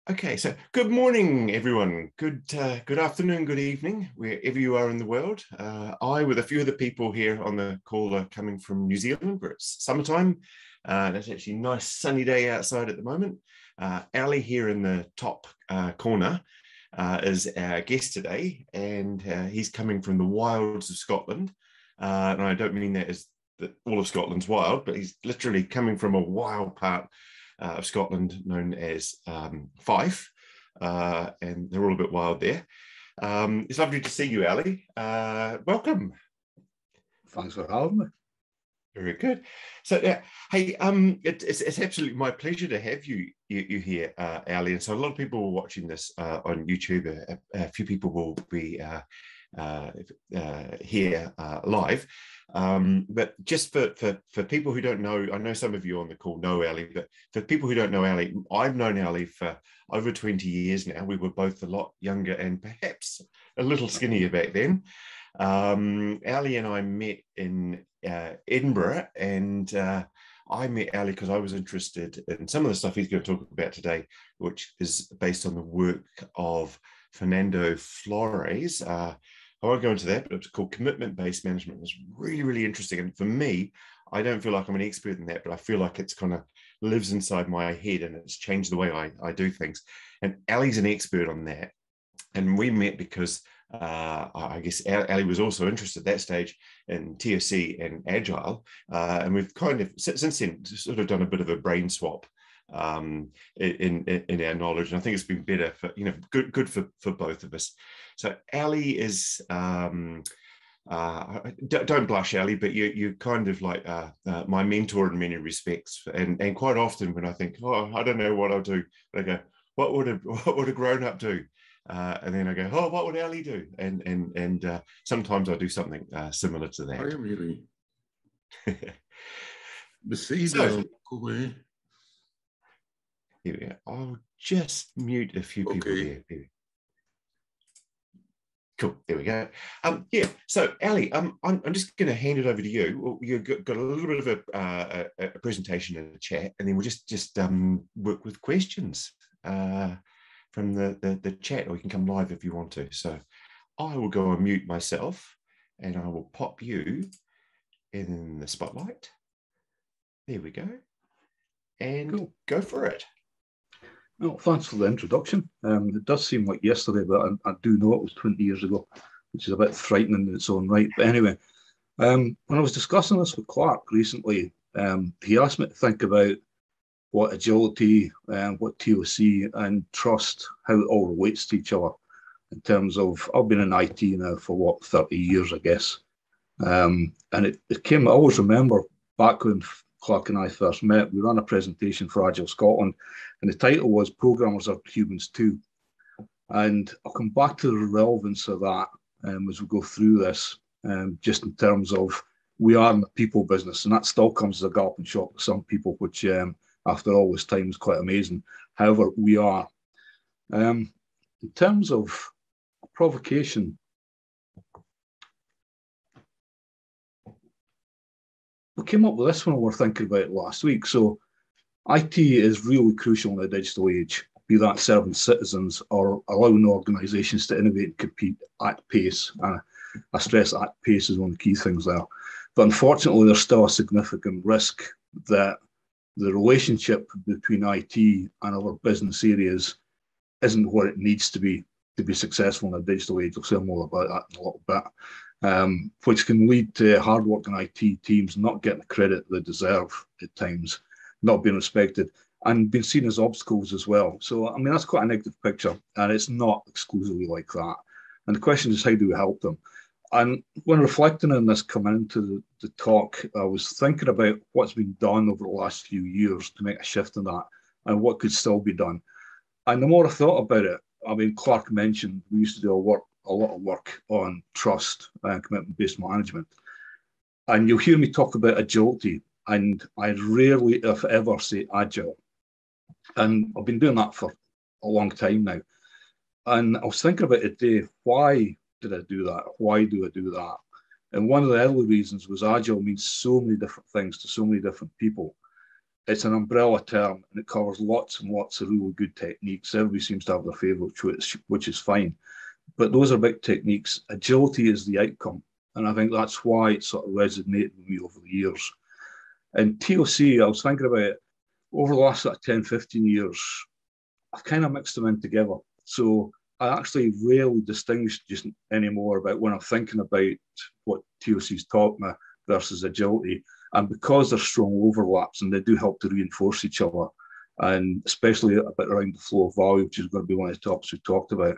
Okay, so good morning, everyone. Good afternoon, good evening, wherever you are in the world. I, with a few of the people here on the call, are coming from New Zealand, where it's summertime. And it's actually a nice sunny day outside at the moment. Ali here in the top corner is our guest today, and he's coming from the wilds of Scotland. And I don't mean that as that all of Scotland's wild, but he's literally coming from a wild part of Scotland known as Fife, and they're all a bit wild there. It's lovely to see you, Ali. Welcome. Thanks for having me. Very good. So, hey, it's absolutely my pleasure to have you here, Ali. And so, a lot of people are watching this on YouTube. A few people will be here live. But just for people who don't know, I know some of you on the call know Ali, but for people who don't know Ali, I've known Ali for over 20 years now. We were both a lot younger and perhaps a little skinnier back then. Ali and I met in Edinburgh, and I met Ali because I was interested in some of the stuff he's going to talk about today, which is based on the work of Fernando Flores. I won't go into that, but it's called commitment-based management. It's really, really interesting. And for me, I don't feel like I'm an expert in that, but I feel like it's kind of lives inside my head and it's changed the way I do things. And Ali's an expert on that. And we met because I guess Ali was also interested at that stage in ToC and Agile. And we've kind of, since then, sort of done a bit of a brain swap in our knowledge, and I think it's been better for good for both of us. So Ali is don't blush, Ali, but you kind of like my mentor in many respects, and quite often when I think, I don't know what I'll do, I go, what would a grown up do? And then I go, what would Ali do? And sometimes I do something similar to that. I am really. Besides, so, here we go. I'll just mute a few people there. Cool. There we go. Yeah. So, Ali, I'm just going to hand it over to you. You've got a little bit of a presentation and a chat, and then we'll just work with questions from the chat, or you can come live if you want to. So, I will go and mute myself, and I will pop you in the spotlight. There we go. And cool. Go for it. Well, thanks for the introduction. It does seem like yesterday, but I do know it was 20 years ago, which is a bit frightening in its own right. But anyway, when I was discussing this with Clarke recently, he asked me to think about what agility, what ToC and trust, how it all relates to each other in terms of, I've been in IT now for 30 years, I guess. And it came, I always remember back when Clarke and I first met, we ran a presentation for Agile Scotland, and the title was Programmers Are Humans Too. And I'll come back to the relevance of that as we go through this, just in terms of we are in the people business, and that still comes as a galloping shock to some people, which after all this time is quite amazing. However, we are. In terms of provocation, we came up with this one we were thinking about last week. So IT is really crucial in the digital age, be that serving citizens or allowing organisations to innovate and compete at pace. I stress at pace is one of the key things there. But unfortunately, there's still a significant risk that the relationship between IT and other business areas isn't what it needs to be successful in the digital age. I'll say more about that in a little bit. Which can lead to hard-working IT teams not getting the credit they deserve at times, not being respected, and being seen as obstacles as well. So, I mean, that's quite a negative picture, and it's not exclusively like that. And the question is, how do we help them? And when reflecting on this coming into the talk, I was thinking about what's been done over the last few years to make a shift in that, and what could still be done. And the more I thought about it, I mean, Clarke mentioned we used to do a lot of work on trust and commitment-based management. And you'll hear me talk about agility, and I rarely, if ever, say agile. And I've been doing that for a long time now. And I was thinking about it today, why did I do that? Why do I do that? And one of the early reasons was agile means so many different things to so many different people. it's an umbrella term and it covers lots and lots of really good techniques. Everybody seems to have their favourite, which is fine. But those are big techniques. Agility is the outcome. And I think that's why it sort of resonated with me over the years. And ToC, I was thinking about it, over the last sort of 10, 15 years, I've kind of mixed them in together. So I actually rarely distinguish just anymore about when I'm thinking about what ToC's taught me versus agility. And because there's strong overlaps and they do help to reinforce each other, and especially a bit around the flow of value, which is going to be one of the topics we talked about,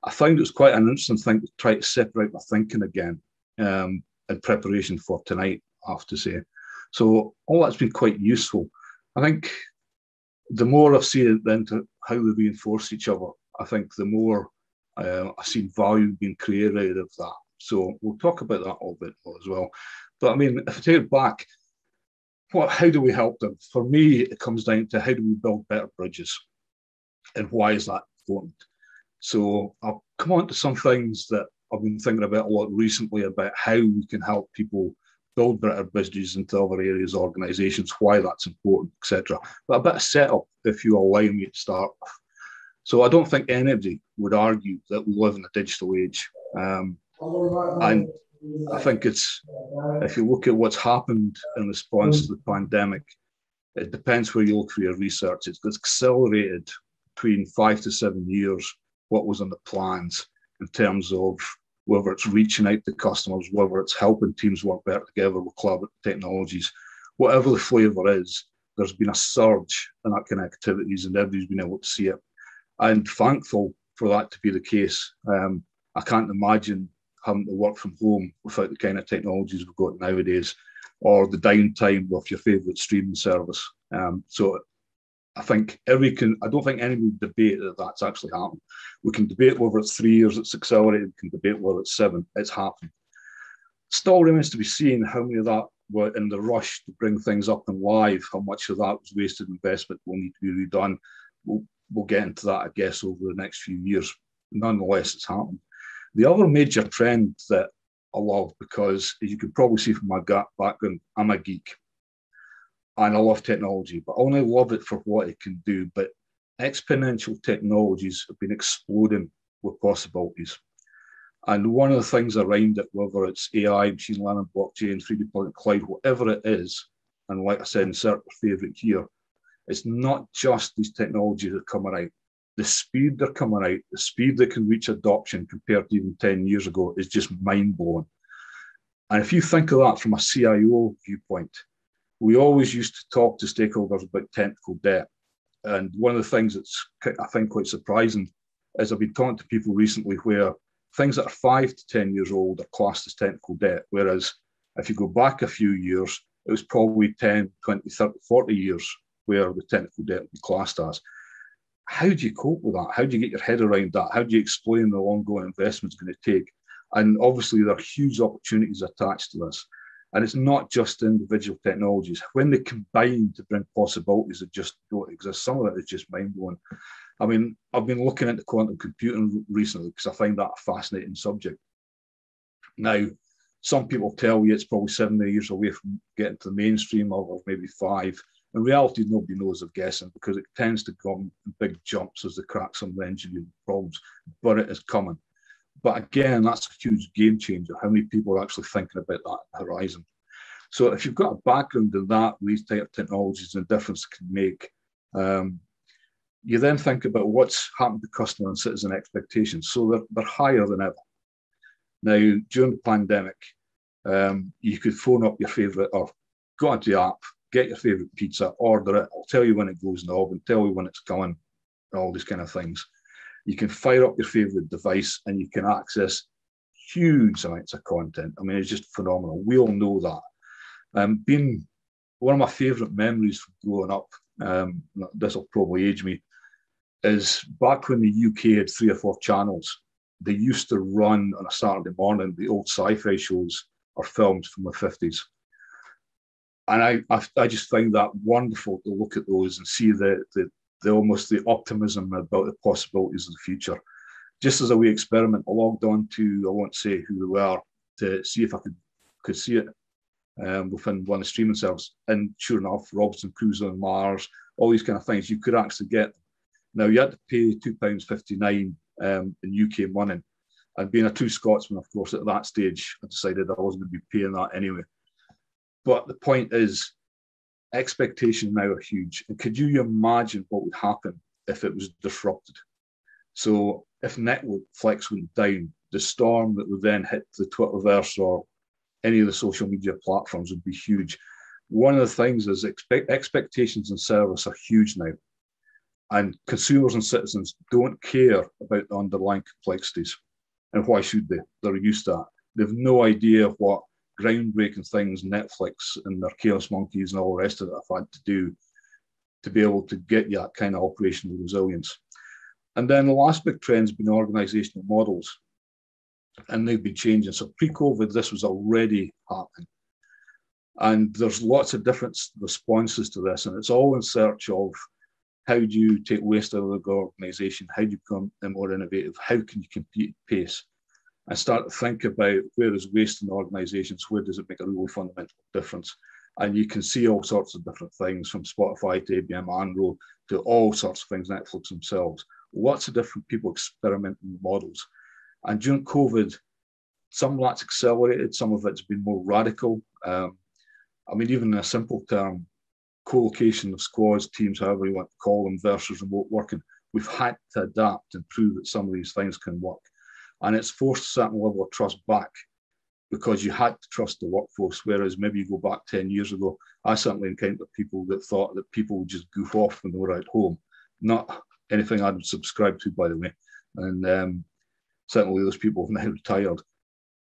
I found it was quite an interesting thing to try to separate my thinking again in preparation for tonight, I have to say. So all that's been quite useful. I think the more I've seen it then to how they reinforce each other, I think the more I've seen value being created out of that. So we'll talk about that a little bit more as well. But I mean, if I take it back, how do we help them? For me, it comes down to how do we build better bridges? And why is that important? So I'll come on to some things that I've been thinking about a lot recently about how we can help people build better bridges into other areas, organizations, why that's important, etc. But a bit of setup, if you allow me to start with. So I don't think anybody would argue that we live in a digital age. And I think it's, if you look at what's happened in response to the pandemic, it depends where you look for your research. It's accelerated between 5 to 7 years what was on the plans in terms of whether it's reaching out to customers, whether it's helping teams work better together with collaborative technologies, whatever the flavour is, there's been a surge in that kind of activities and everybody's been able to see it. And thankful for that to be the case. I can't imagine having to work from home without the kind of technologies we've got nowadays, or the downtime with your favourite streaming service. So I think I don't think anybody would debate that that's actually happened. We can debate whether it's 3 years it's accelerated, we can debate whether it's 7, it's happened. Still remains to be seen how many of that were in the rush to bring things up and live, how much of that was wasted investment will need to be redone. We'll get into that, I guess, over the next few years. Nonetheless, it's happened. The other major trend that I love, because as you can probably see from my background, I'm a geek. And I love technology, but I only love it for what it can do. But exponential technologies have been exploding with possibilities. And one of the things around it, whether it's AI, machine learning, blockchain, 3D printing, cloud, whatever it is, and like I said, insert your favorite here, it's not just these technologies that are coming out. The speed they're coming out, the speed they can reach adoption compared to even 10 years ago is just mind-blowing. And if you think of that from a CIO viewpoint, we always used to talk to stakeholders about technical debt. And one of the things that's, I think, quite surprising is I've been talking to people recently where things that are 5 to 10 years old are classed as technical debt. Whereas if you go back a few years, it was probably 10, 20, 30, 40 years where the technical debt would be classed as. How do you cope with that? How do you get your head around that? How do you explain the ongoing investment it's going to take? And obviously, there are huge opportunities attached to this. And it's not just individual technologies. When they combine to bring possibilities that just don't exist, some of it is just mind-blowing. I mean, I've been looking into quantum computing recently because I find that a fascinating subject. Now, some people tell you it's probably 7 years away from getting to the mainstream, or maybe 5. In reality, nobody knows of guessing because it tends to come in big jumps as they crack some of the engineering problems, but it is coming. But again, that's a huge game changer. How many people are actually thinking about that horizon? So if you've got a background in that, these type of technologies and the difference it can make, you then think about what's happened to customer and citizen expectations. So they're higher than ever. Now, during the pandemic, you could phone up your favorite or go onto the app, get your favorite pizza, order it. I'll tell you when it goes in the oven, tell you when it's coming, and all these kind of things. You can fire up your favorite device and you can access huge amounts of content. I mean, it's just phenomenal. We all know that. Being one of my favorite memories from growing up, this will probably age me, is back when the UK had 3 or 4 channels. They used to run on a Saturday morning the old sci-fi shows or films from the 50s. And I just find that wonderful to look at those and see the almost the optimism about the possibilities of the future. Just as a wee experiment, I logged on to, I won't say who they were, to see if I could see it. within one of the streaming services. And sure enough, Robinson Crusoe on Mars, all these kind of things, you could actually get them. Now, you had to pay £2.59 in UK money. And being a true Scotsman, of course, at that stage, I decided I wasn't going to be paying that anyway. But the point is, expectations now are huge. And could you imagine what would happen if it was disrupted? So if Netflix went down, the storm that would then hit the Twitterverse or any of the social media platforms would be huge. One of the things is expectations in service are huge now. And consumers and citizens don't care about the underlying complexities. And why should they? They're used to that. They've no idea what groundbreaking things Netflix and their Chaos Monkeys and all the rest of it have had to do to be able to get you that kind of operational resilience. And then the last big trend has been organizational models. And they've been changing. So pre-COVID, this was already happening. And there's lots of different responses to this. And it's all in search of how do you take waste out of the organization? How do you become more innovative? How can you compete at pace? And start to think about where is waste in organizations? Where does it make a really fundamental difference? And you can see all sorts of different things, from Spotify to IBM Andro to all sorts of things, Netflix themselves. Lots of different people experimenting with models. And during COVID, some of that's accelerated, some of it's been more radical. I mean, even in a simple term, co-location of squads, teams, however you want to call them, versus remote working, we've had to adapt and prove that some of these things can work. And it's forced a certain level of trust back, because you had to trust the workforce, whereas maybe you go back 10 years ago, I certainly encountered people that thought that people would just goof off when they were at home. Not anything I'd subscribe to, by the way. And certainly those people have now retired.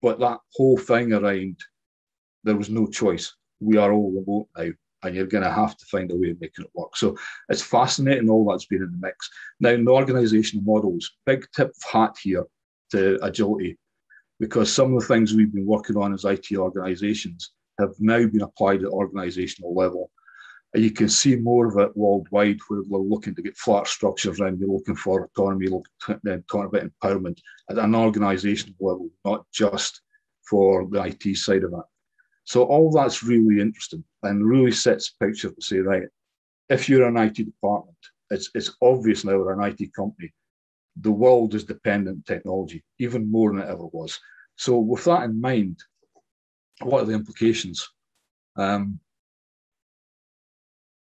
But that whole thing around, there was no choice. We are all remote now, and you're going to have to find a way of making it work. So it's fascinating, all that's been in the mix. Now, in the organizational models, big tip of hat here to agility, because some of the things we've been working on as IT organizations have now been applied at organizational level. And you can see more of it worldwide, where we're looking to get flat structures and you're looking for autonomy, talking about empowerment at an organizational level, not just for the IT side of it. So all that's really interesting and really sets a picture to say, right, if you're an IT department, it's obvious now we're an IT company, the world is dependent on technology, even more than it ever was. So with that in mind, what are the implications?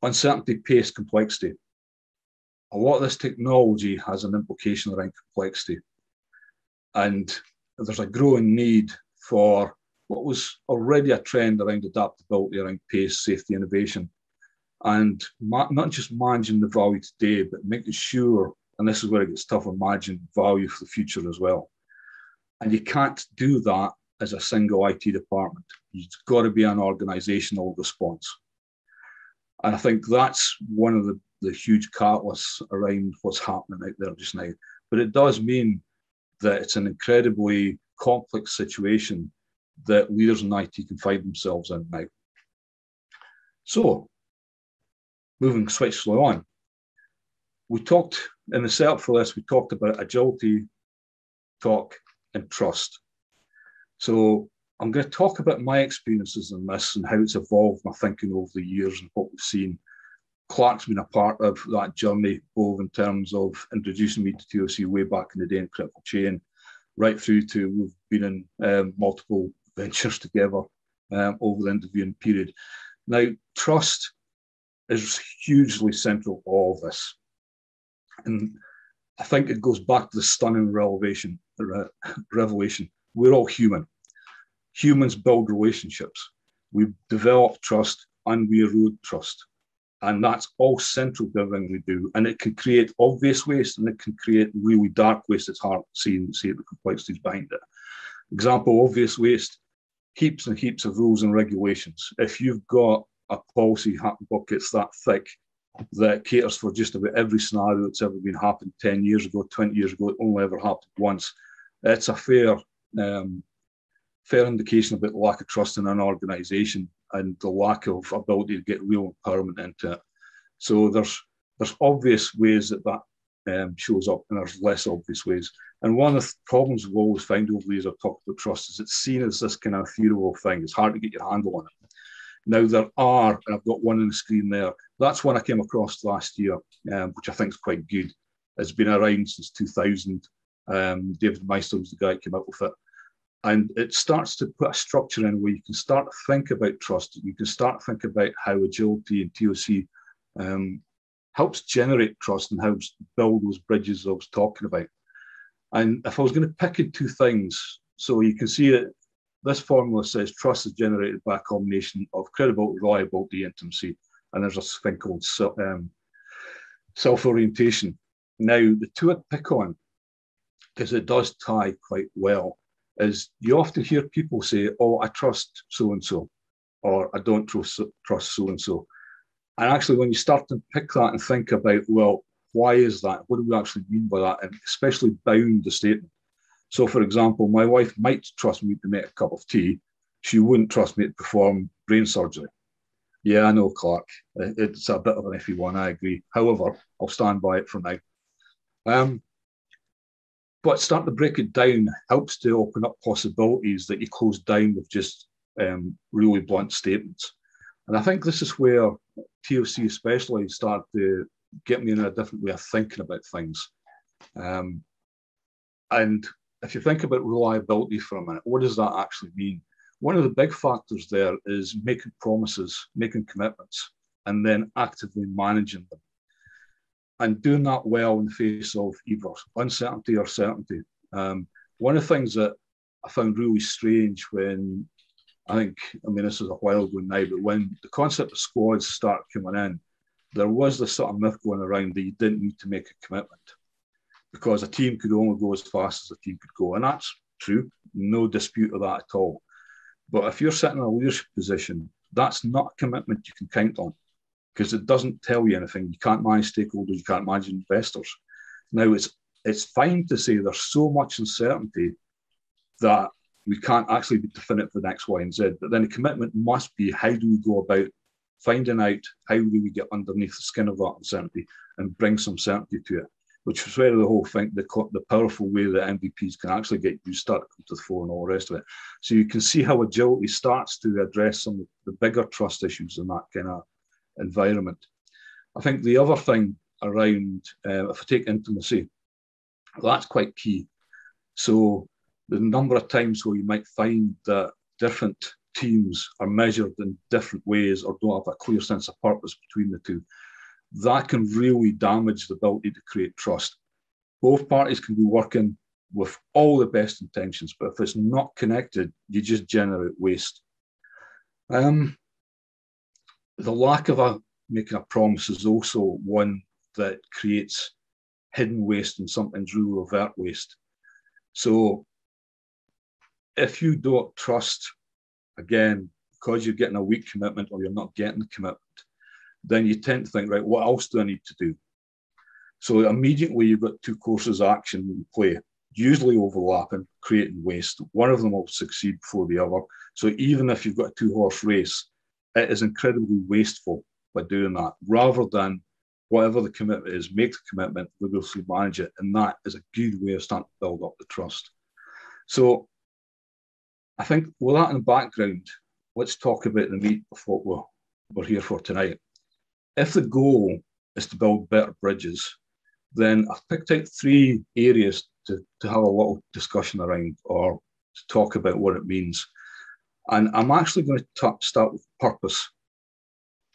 Uncertainty, pace, complexity. A lot of this technology has an implication around complexity. And there's a growing need for what was already a trend around adaptability, around pace, safety, innovation, and not just managing the value today, but making sure, and this is where it gets tougher, managing value for the future as well. And you can't do that as a single IT department. It's got to be an organizational response. And I think that's one of the huge catalysts around what's happening out there just now. But it does mean that it's an incredibly complex situation that leaders in IT can find themselves in now. So, moving swiftly on, we talked in the setup for this, we talked about agility, ToC, and trust. So I'm going to talk about my experiences in this and how it's evolved my thinking over the years and what we've seen. Clarke's been a part of that journey, both in terms of introducing me to ToC way back in the day in Critical Chain, right through to we've been in multiple ventures together over the interviewing period. Now, trust is hugely central to all of this. And I think it goes back to the stunning revelation. We're all human. Humans build relationships. We develop trust and we erode trust. And that's all central to everything we do. And it can create obvious waste and it can create really dark waste. It's hard to see the complexities behind it. Example, obvious waste, heaps and heaps of rules and regulations. If you've got a policy book, it's that thick that caters for just about every scenario that's ever been happened 10 years ago, 20 years ago, it only ever happened once. It's a fair indication about the lack of trust in an organization and the lack of ability to get real empowerment into it. So there's obvious ways that shows up and there's less obvious ways. And one of the problems we've always found over the years I've talked about trust is it's seen as this kind of ethereal thing. It's hard to get your handle on it. Now there are, and I've got one on the screen there, that's one I came across last year, which I think is quite good. It's been around since 2000. David Meister was the guy who came up with it. And it starts to put a structure in where you can start to think about trust. You can start to think about how agility and ToC helps generate trust and helps build those bridges I was talking about. And if I was going to pick in two things, so you can see it, this formula says trust is generated by a combination of credibility, reliability, intimacy, and there's a thing called self-orientation. Now, the two I'd pick on, because it does tie quite well, is you often hear people say, oh, I trust so-and-so, or I don't trust so-and-so. And actually, when you start to pick that and think about, well, why is that? What do we actually mean by that? And especially bound the statement. So, for example, my wife might trust me to make a cup of tea. She wouldn't trust me to perform brain surgery. Yeah, I know, Clarke. It's a bit of an iffy one, I agree. However, I'll stand by it for now. But start to break it down helps to open up possibilities that you close down with just really blunt statements. And I think this is where ToC especially start to get me in a different way of thinking about things. And if you think about reliability for a minute, what does that actually mean? One of the big factors there is making promises, making commitments, and then actively managing them. And doing that well in the face of either uncertainty or certainty. One of the things that I found really strange when, this is a while ago now, but when the concept of squads started coming in, there was this sort of myth going around that you didn't need to make a commitment because a team could only go as fast as a team could go. And that's true, no dispute of that at all. But if you're sitting in a leadership position, that's not a commitment you can count on, because it doesn't tell you anything. You can't manage stakeholders, you can't manage investors. Now, it's fine to say there's so much uncertainty that we can't actually be definite for X, Y, and Z, but then the commitment must be, how do we go about finding out, how do we get underneath the skin of that uncertainty and bring some certainty to it, which is where the whole thing, the powerful way that MVPs can actually get you start to come to the fore and all the rest of it. So you can see how agility starts to address some of the bigger trust issues in that kind of environment. I think the other thing around, if I take intimacy, that's quite key. So the number of times where you might find that different teams are measured in different ways or don't have a clear sense of purpose between the two, that can really damage the ability to create trust. Both parties can be working with all the best intentions, but if it's not connected, you just generate waste. The lack of making a promise is also one that creates hidden waste and sometimes really overt waste. So if you don't trust, again, because you're getting a weak commitment or you're not getting the commitment, then you tend to think, right, what else do I need to do? So immediately you've got two courses of action in play, usually overlapping, creating waste. One of them will succeed before the other. So even if you've got a two-horse race, it is incredibly wasteful by doing that, rather than whatever the commitment is, make the commitment, vigorously manage it. And that is a good way of starting to build up the trust. So I think with that in the background, let's talk about the meat of what we're here for tonight. If the goal is to build better bridges, then I've picked out three areas to have a little discussion around or to talk about what it means. And I'm actually going to start with purpose.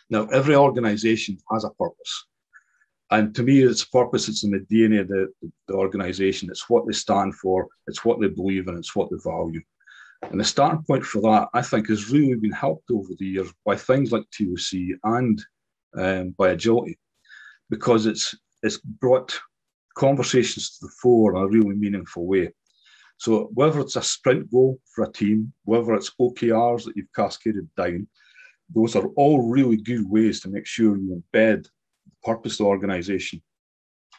Now, every organization has a purpose. And to me, it's purpose, it's in the DNA of the organization. It's what they stand for, it's what they believe in, it's what they value. And the starting point for that, I think, has really been helped over the years by things like ToC and by agility, because it's brought conversations to the fore in a really meaningful way. So whether it's a sprint goal for a team, whether it's OKRs that you've cascaded down, those are all really good ways to make sure you embed the purpose of the organization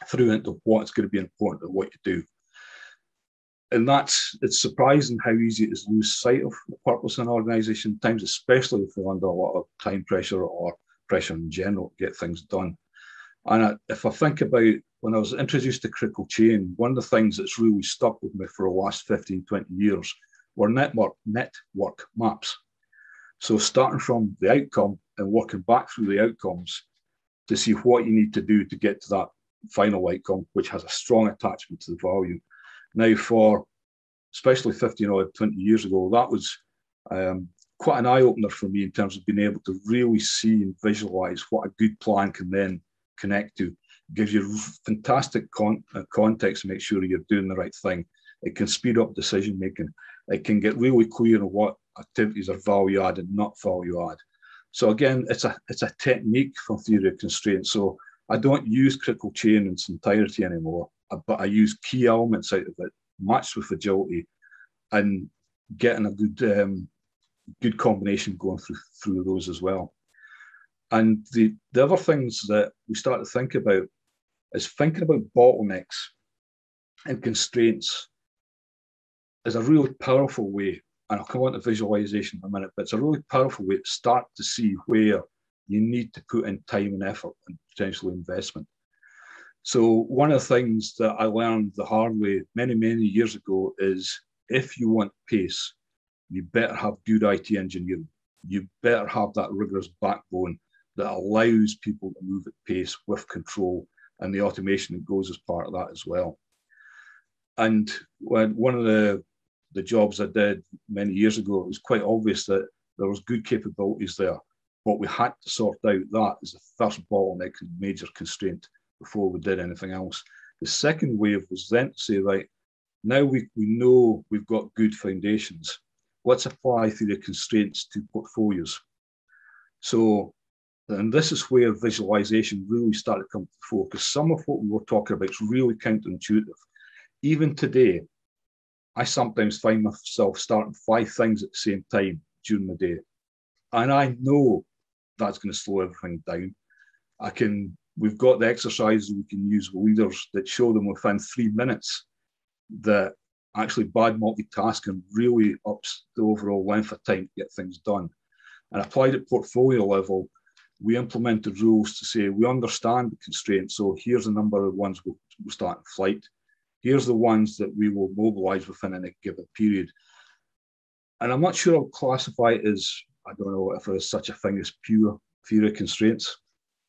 through into what's going to be important at what you do. And it's surprising how easy it is to lose sight of the purpose of an organization, at times, especially if they're under a lot of time pressure or pressure in general to get things done. And if I think about when I was introduced to critical chain, one of the things that's really stuck with me for the last 15, 20 years were network maps. So starting from the outcome and working back through the outcomes to see what you need to do to get to that final outcome, which has a strong attachment to the value. Now, for especially 15 or 20 years ago, that was quite an eye-opener for me in terms of being able to really see and visualize what a good plan can then connect to. It gives you fantastic context to make sure you're doing the right thing. It can speed up decision making. It can get really clear on what activities are value add and not value add. So again, it's a technique from theory of constraints. So I don't use critical chain in its entirety anymore, but I use key elements out of it, matched with agility, and getting a good combination going through those as well. And the other things that we start to think about is thinking about bottlenecks and constraints is a really powerful way, and I'll come on to visualization in a minute, but it's a really powerful way to start to see where you need to put in time and effort and potentially investment. So one of the things that I learned the hard way many, many years ago is if you want pace, you better have good IT engineering. You better have that rigorous backbone that allows people to move at pace with control and the automation that goes as part of that as well. And when one of the jobs I did many years ago, it was quite obvious that there was good capabilities there. What we had to sort out that is the first bottleneck and major constraint before we did anything else. The second wave was then to say, right, now we know we've got good foundations. Let's apply theory of constraints to portfolios. So, and this is where visualization really started to come to the fore, because some of what we were talking about is really counterintuitive. Even today, I sometimes find myself starting 5 things at the same time during the day. And I know that's going to slow everything down. We've got the exercises we can use with leaders that show them within 3 minutes that actually bad multitasking really ups the overall length of time to get things done. And applied at portfolio level, we implemented rules to say we understand the constraints. So here's a number of ones we'll start in flight. Here's the ones that we will mobilize within a given period. And I'm not sure I'll classify it as, I don't know if there's such a thing as pure theory of constraints.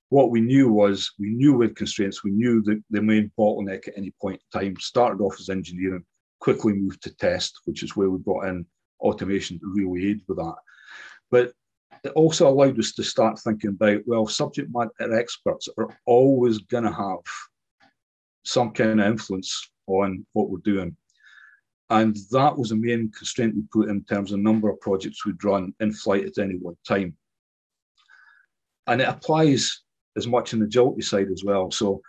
What we knew was, we knew with constraints, we knew that the main bottleneck at any point in time started off as engineering, quickly moved to test, which is where we brought in automation to really aid with that. But it also allowed us to start thinking about, well, subject matter experts are always going to have some kind of influence on what we're doing. And that was a main constraint we put in terms of number of projects we'd run in flight at any one time. And it applies as much in the agility side as well. So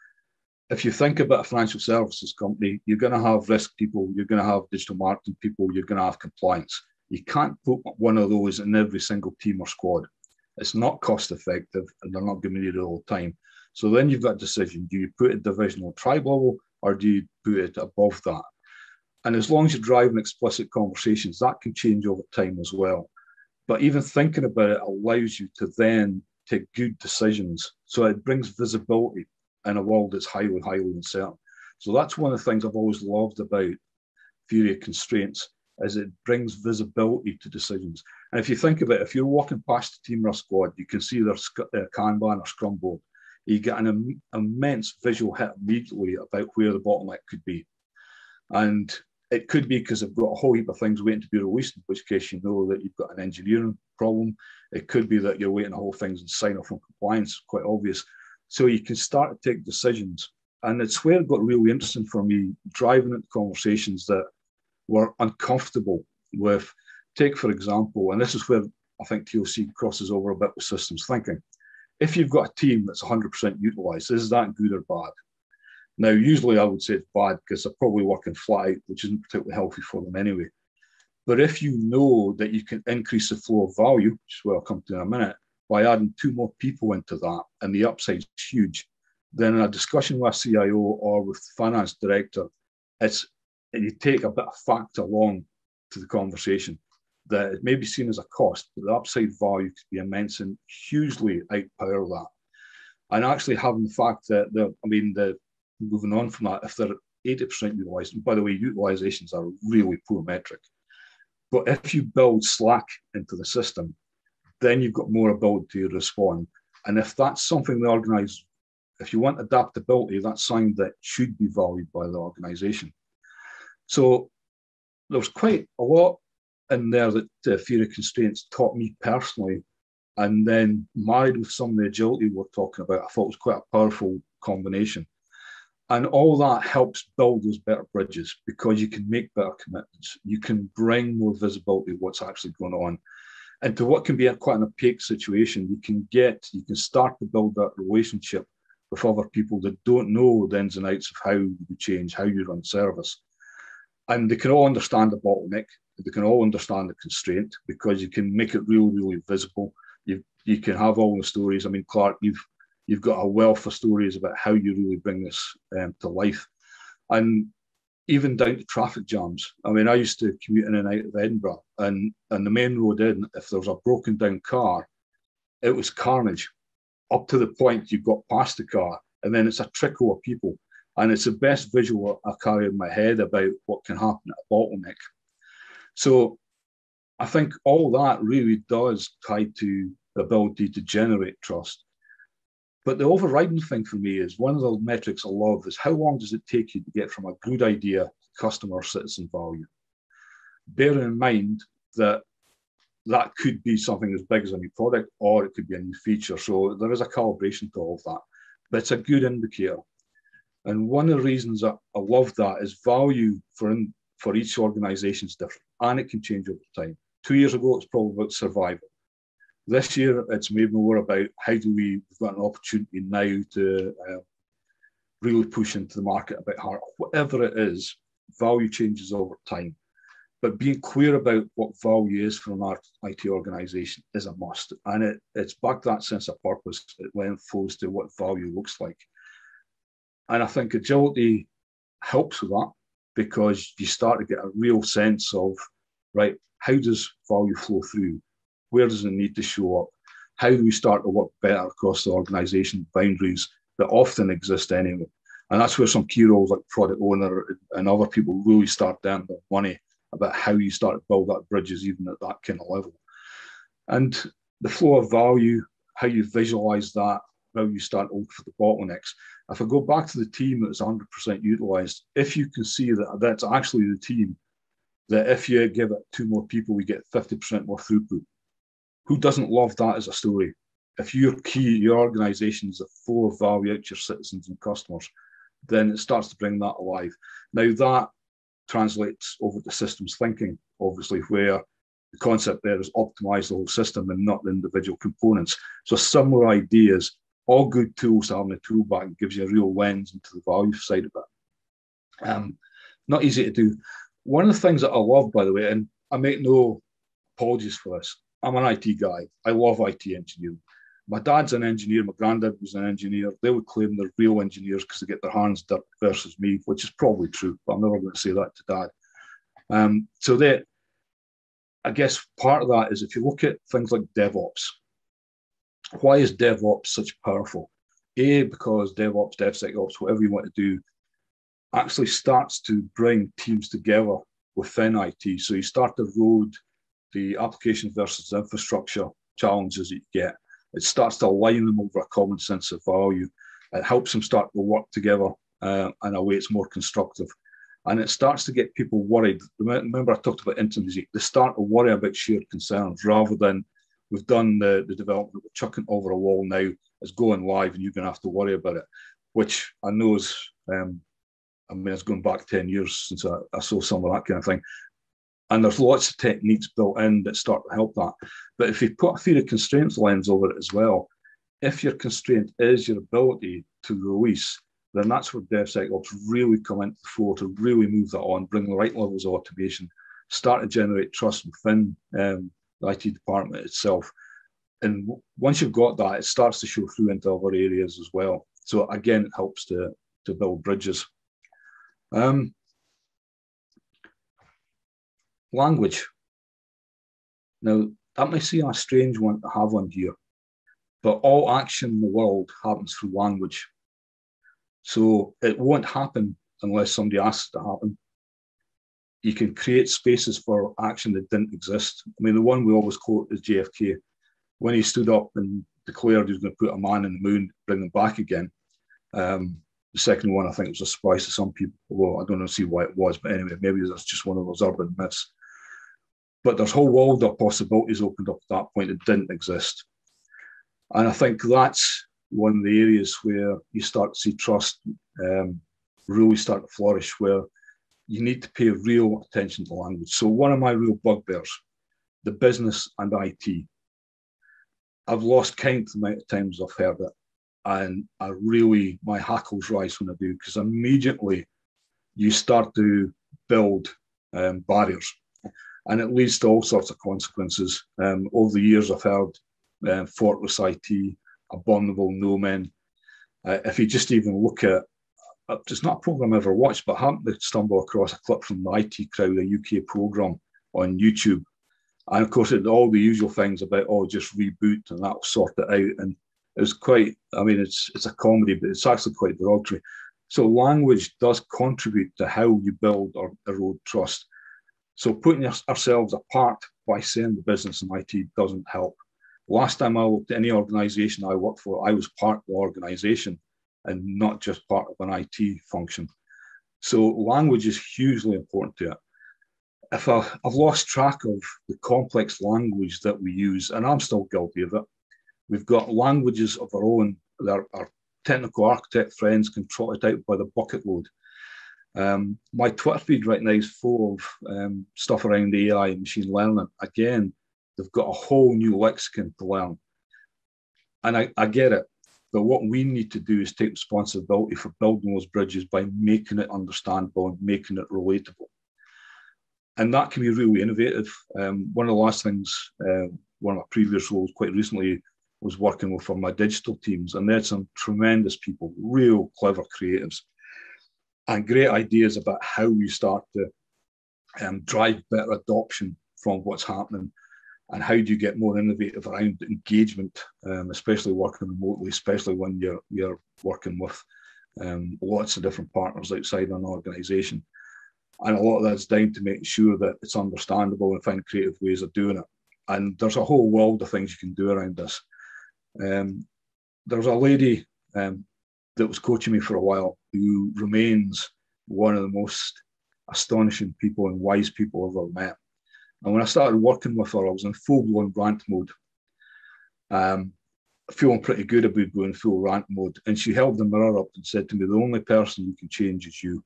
if you think about a financial services company, you're going to have risk people, you're going to have digital marketing people, you're going to have compliance. You can't put one of those in every single team or squad. It's not cost effective, and they're not going to need it all the time. So then you've got a decision. Do you put it divisional tribe level, or do you put it above that? And as long as you're driving explicit conversations, that can change over time as well. But even thinking about it allows you to then take good decisions. So it brings visibility in a world that's highly, highly uncertain. So that's one of the things I've always loved about theory of constraints, is it brings visibility to decisions. And if you think about it, if you're walking past a team or a squad, you can see their Kanban or Scrum board. You get an immense visual hit immediately about where the bottleneck could be. And it could be because they've got a whole heap of things waiting to be released, in which case you know that you've got an engineering problem. It could be that you're waiting a whole things and sign off on compliance, quite obvious. So you can start to take decisions. And it's where it got really interesting for me, driving into conversations that were uncomfortable with. Take, for example, and this is where I think ToC crosses over a bit with systems thinking. If you've got a team that's 100% utilized, is that good or bad? Now, usually I would say it's bad because they're probably working flat out, which isn't particularly healthy for them anyway. But if you know that you can increase the flow of value, which is where I'll come to in a minute, by adding 2 more people into that, and the upside's huge, then in a discussion with a CIO or with the finance director, you take a bit of fact along to the conversation that it may be seen as a cost, but the upside value could be immense and hugely outpower that. And actually having the fact that moving on from that, if they're 80% utilized, and by the way, utilizations are a really poor metric. But if you build slack into the system, then you've got more ability to respond. And if that's something the organization, if you want adaptability, that's something that should be valued by the organization. So there's quite a lot in there that theory of constraints taught me personally. And then married with some of the agility we're talking about, I thought it was quite a powerful combination. And all that helps build those better bridges because you can make better commitments. You can bring more visibility of what's actually going on. And to what can be quite an opaque situation, you can start to build that relationship with other people that don't know the ins and outs of how you change, how you run service. And they can all understand the bottleneck. They can all understand the constraint because you can make it really, really visible. You can have all the stories. I mean, Clarke, you've got a wealth of stories about how you really bring this to life. And even down to traffic jams. I mean, I used to commute in and out of Edinburgh, and the main road in, if there was a broken down car, it was carnage up to the point you got past the car, and then it's a trickle of people. And it's the best visual I carry in my head about what can happen at a bottleneck. So I think all that really does tie to the ability to generate trust. But the overriding thing for me is one of the metrics I love is how long does it take you to get from a good idea to customer citizen value? Bearing in mind that that could be something as big as a new product or it could be a new feature. So there is a calibration to all of that, but it's a good indicator. And one of the reasons I love that is value for each organization is different and it can change over time. 2 years ago, it's probably about survival. This year, it's maybe more about how do we've got an opportunity now to really push into the market a bit harder. Whatever it is, value changes over time. But being clear about what value is for an IT organization is a must. And it's back to that sense of purpose. It then flows to what value looks like. And I think agility helps with that because you start to get a real sense of, right, how does value flow through? Where does it need to show up? How do we start to work better across the organization boundaries that often exist anyway? And that's where some key roles like product owner and other people really start down their money about how you start to build that bridges even at that kind of level. And the flow of value, how you visualize that, how you start to look for the bottlenecks. If I go back to the team that is 100% utilized, if you can see that that's actually the team, that if you give it 2 more people, we get 50% more throughput. Who doesn't love that as a story? If your organization is full of value out to your citizens and customers, then it starts to bring that alive. Now that translates over to systems thinking, obviously, where the concept there is optimize the whole system and not the individual components. So similar ideas, all good tools to have in the tool bag, gives you a real lens into the value side of it. Not easy to do. One of the things that I love, by the way, and I make no apologies for this, I'm an IT guy. I love IT engineering. My dad's an engineer. My granddad was an engineer. They would claim they're real engineers because they get their hands dirty versus me, which is probably true, but I'm never going to say that to dad. I guess part of that is if you look at things like DevOps, why is DevOps such powerful? Because DevOps, DevSecOps, whatever you want to do, actually starts to bring teams together within IT. So you start to road the application versus infrastructure challenges that you get. It starts to align them over a common sense of value. It helps them start to work together in a way it's more constructive. And it starts to get people worried. Remember I talked about intimacy. They start to worry about shared concerns rather than we've done the development, we're chucking over a wall now, it's going live and you're going to have to worry about it, which I know is, it's going back 10 years since I saw some of that kind of thing. And there's lots of techniques built in that start to help that. But if you put a theory of constraints lens over it as well, if your constraint is your ability to release, then that's where DevSecOps really come into the fore to really move that on, bring the right levels of automation, start to generate trust within the IT department itself. And once you've got that, it starts to show through into other areas as well. So again, it helps to build bridges. Language. Now, that may seem a strange one to have on here, but all action in the world happens through language. So it won't happen unless somebody asks it to happen. You can create spaces for action that didn't exist. I mean, the one we always quote is JFK. when he stood up and declared he was going to put a man in the moon, bring them back again. The second one, I think, was a surprise to some people. Well, I don't know see why it was, but anyway, maybe that's just one of those urban myths. But there's a whole world of possibilities opened up at that point that didn't exist. And I think that's one of the areas where you start to see trust really start to flourish, where you need to pay real attention to language. So one of my real bugbears, the business and IT. I've lost count the amount of times I've heard it. And my hackles rise when I do, because immediately you start to build barriers, and it leads to all sorts of consequences. Over the years, I've heard Fortress IT, Abominable No Men. If you just even look at, it's not a program I ever watched, but I happened to stumble across a clip from the IT Crowd, a UK program on YouTube. And of course, it all the usual things about, just reboot and that'll sort it out. And it was quite, it's a comedy, but it's actually quite derogatory. So language does contribute to how you build or erode trust. So putting ourselves apart by saying the business and IT doesn't help. Last time I looked at any organization I worked for, I was part of the organization and not just part of an IT function. So language is hugely important to it. If I've lost track of the complex language that we use, and I'm still guilty of it, we've got languages of our own that our technical architect friends can trot it out by the bucket load. My Twitter feed right now is full of stuff around the AI and machine learning. Again, they've got a whole new lexicon to learn. And I get it. But what we need to do is take responsibility for building those bridges by making it understandable and making it relatable. And that can be really innovative. One of the last things, one of my previous roles quite recently was working with for my digital teams, and they had some tremendous people, real clever creatives, and great ideas about how you start to drive better adoption from what's happening, and how do you get more innovative around engagement, especially working remotely, especially when you're working with lots of different partners outside an organization. And a lot of that's down to making sure that it's understandable and find creative ways of doing it. And there's a whole world of things you can do around this. There's a lady that was coaching me for a while who remains one of the most astonishing people and wise people I've ever met. And when I started working with her, I was in full-blown rant mode, feeling pretty good about going full rant mode. And she held the mirror up and said to me, the only person you can change is you.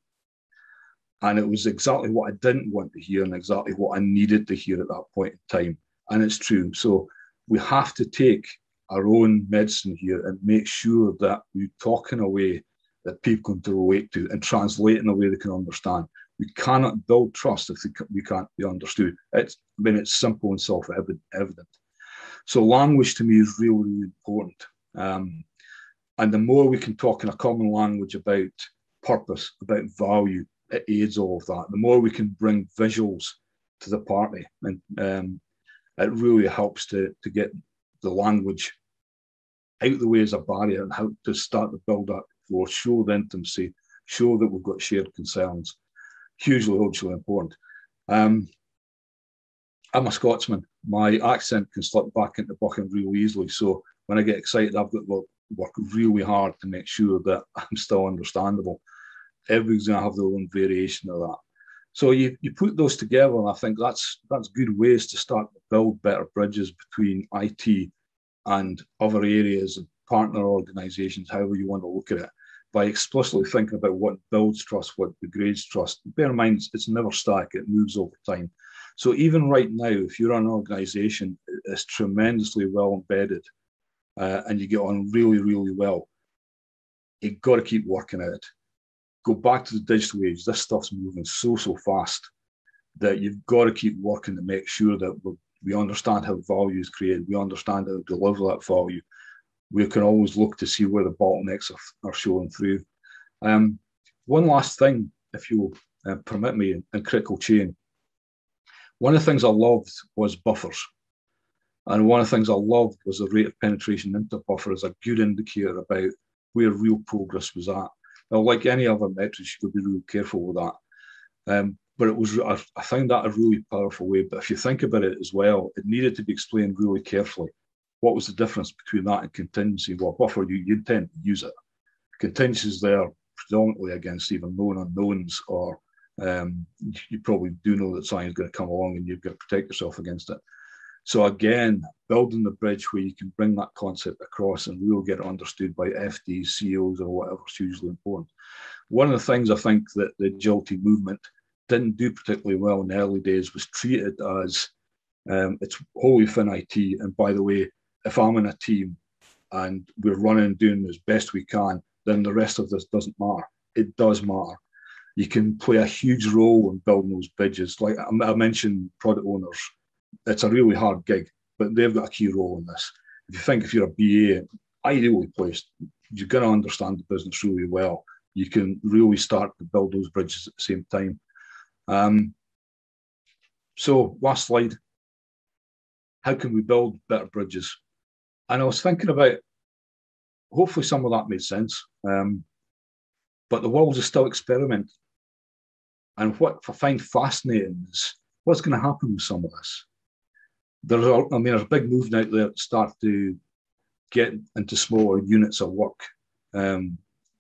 And it was exactly what I didn't want to hear and exactly what I needed to hear at that point in time. And it's true. So we have to take our own medicine here and make sure that we talk in a way that people can relate to and translate in a way they can understand. We cannot build trust if we can't be understood. It's simple and self-evident. So language to me is really, really important. And the more we can talk in a common language about purpose, about value, it aids all of that. The more we can bring visuals to the party, and it really helps to get the language out of the way as a barrier and how to start to build that floor, show the intimacy, show that we've got shared concerns. Hugely important. I'm a Scotsman. My accent can slip back into bucking really easily. So when I get excited, I've got to work really hard to make sure that I'm still understandable. Everybody's going to have their own variation of that. So you put those together, and I think that's good ways to start to build better bridges between IT and other areas and partner organizations, however you want to look at it, by explicitly thinking about what builds trust, what degrades trust. Bear in mind, it's never static, it moves over time. So even right now, if you're an organization that's tremendously well embedded and you get on really, really well, you've got to keep working at it. Go back to the digital age. This stuff's moving so fast that you've got to keep working to make sure that we understand how value is created. We understand how to deliver that value. We can always look to see where the bottlenecks are showing through. One last thing, if you'll permit me, in critical chain. One of the things I loved was buffers. And one of the things I loved was the rate of penetration into buffer as a good indicator about where real progress was at. Now, like any other metrics, you could be really careful with that. But I found that a really powerful way. But if you think about it as well, it needed to be explained really carefully. what was the difference between that and contingency? Well, buffer, you intend to use it. Contingency is there predominantly against either known unknowns, or you probably do know that something's going to come along and you've got to protect yourself against it. So again, building the bridge where you can bring that concept across and really get it understood by FDs, CEOs, or whatever is hugely important. One of the things I think that the agility movement didn't do particularly well in the early days was treat it as it's wholly within IT. And by the way, if I'm in a team and we're running and doing as best we can, then the rest of this doesn't matter. It does matter. You can play a huge role in building those bridges. Like I mentioned, product owners. It's a really hard gig, but they've got a key role in this. If you're a BA, ideally placed, you're going to understand the business really well. You can really start to build those bridges at the same time. So last slide. How can we build better bridges? And I was thinking about, hopefully some of that made sense, but the world is still experimenting. And what I find fascinating is what's going to happen with some of this. There's a big movement out there to start to get into smaller units of work,